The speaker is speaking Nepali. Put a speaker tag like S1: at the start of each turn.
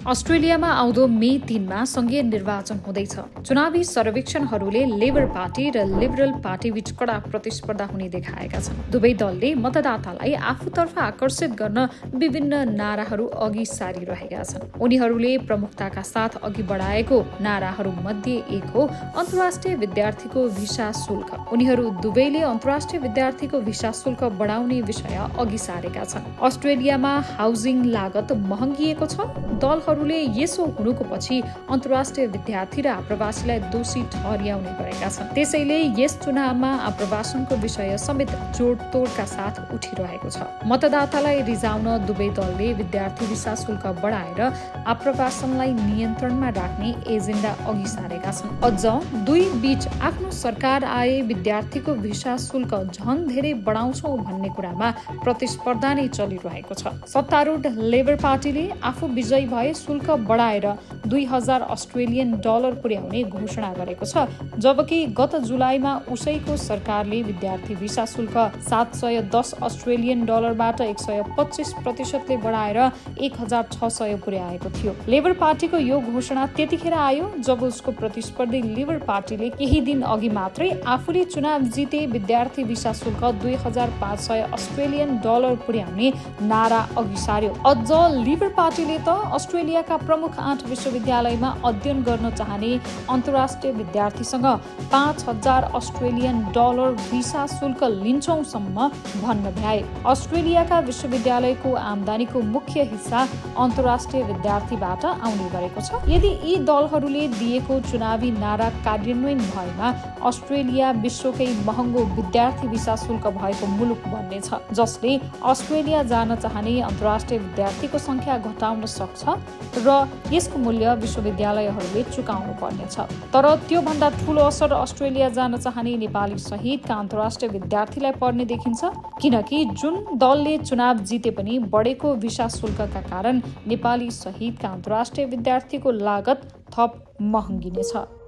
S1: अस्ट्रेलियामा आउँदो मे 3 मा संघीय निर्वाचन हुँदैछ। चुनावी सर्वेक्षणहरूले लेबर पार्टी र लिबरल पार्टी बीच कडा प्रतिस्पर्धा हुने देखाएका छन्। दुवै दलले मतदातालाई आफूतर्फ आकर्षित गर्न विभिन्न नाराहरू अघि सारिरहेका छन्। उनीहरूले प्रमुखताका साथ अघि बढाएको नाराहरू मध्ये एक हो अन्तर्राष्ट्रिय विद्यार्थीको भिसा शुल्क। उनीहरू दुवैले अन्तर्राष्ट्रिय विद्यार्थीको भिसा शुल्क बढाउने विषय अघि सारेका छन्। अस्ट्रेलियामा हाउसिङ लागत महँगिएको छ। दलहरूले यसो हुनुको पछि अन्तर्राष्ट्रिय विद्यार्थी र आप्रवासीलाई दोषी ठहर्याउने गरेका छन्। त्यसैले यस चुनावमा आप्रवासनको विषय समेत जोडतोडका साथ उठिरहेको छ। मतदातालाई रिझाउन दुवै दलले विद्यार्थी भिसा शुल्क बढाएर आप्रवासनलाई नियन्त्रणमा राख्ने एजेन्डा अघि सारेका छन्। अझ दुई बीच आफ्नो सरकार आए विद्यार्थीको भिसा शुल्क झन धेरै बढाउँछौ भन्ने कुरामा प्रतिस्पर्धा नै चलिरहेको छ। सत्तारूढ लेबर पार्टीले आफू विजयी भए शुल्क बढाएर 2000 अस्ट्रेलियन डलर पुर्याउने घोषणा गरेको छ, जबकि गत जुलाईमा उसैको सरकारले विद्यार्थी भिसा शुल्क 710 अस्ट्रेलियन डलरबाट 125% बढाएर 1600 पुर्याएको थियो। लेबर पार्टीको यो घोषणा त्यतिखेर आयो जब उसको प्रतिस्पर्धी लिबर पार्टीले केही दिन अघि मात्रै आफूले चुनाव जिते विद्यार्थी भिसा शुल्क 2500 अस्ट्रेलियन डलर पुर्याउने नारा अघि सार्यो। अझ लिबर पार्टीले त अस्ट्रेलियाका प्रमुख 8 विश्वविद्यालयमा अध्ययन गर्न चाहने अन्तर्राष्ट्रिय विद्यार्थीसँग 5000 अस्ट्रेलियन डलर भिसा शुल्क लिन्छौसम्म भन्न भ्याए। अस्ट्रेलियाका विश्वविद्यालयको आम्दानीको मुख्य हिस्सा अन्तर्राष्ट्रिय विद्यार्थीबाट आउने गरेको छ। यदि यी दलहरूले दिएको चुनावी नारा कार्यान्वयन भएमा अस्ट्रेलिया विश्वकै महँगो विद्यार्थी भिसा शुल्क भएको मुलुक बन्नेछ, जसले अस्ट्रेलिया जान चाहने अन्तर्राष्ट्रिय विद्यार्थीको संख्या घटाउन सक्छ र यसको मूल्य विश्वविद्यालयहरूले चुकाउनु पर्नेछ। तर त्यो भन्दा ठूलो असर अस्ट्रेलिया जान चाहने नेपाली सहितका अन्तर्राष्ट्रिय विद्यार्थीलाई पर्ने देखिन्छ, किनकि जुन दलले चुनाव जिते पनि बढेको भिसा शुल्कका कारण नेपाली सहितका अन्तर्राष्ट्रिय विद्यार्थीको लागत थप महँगिनेछ।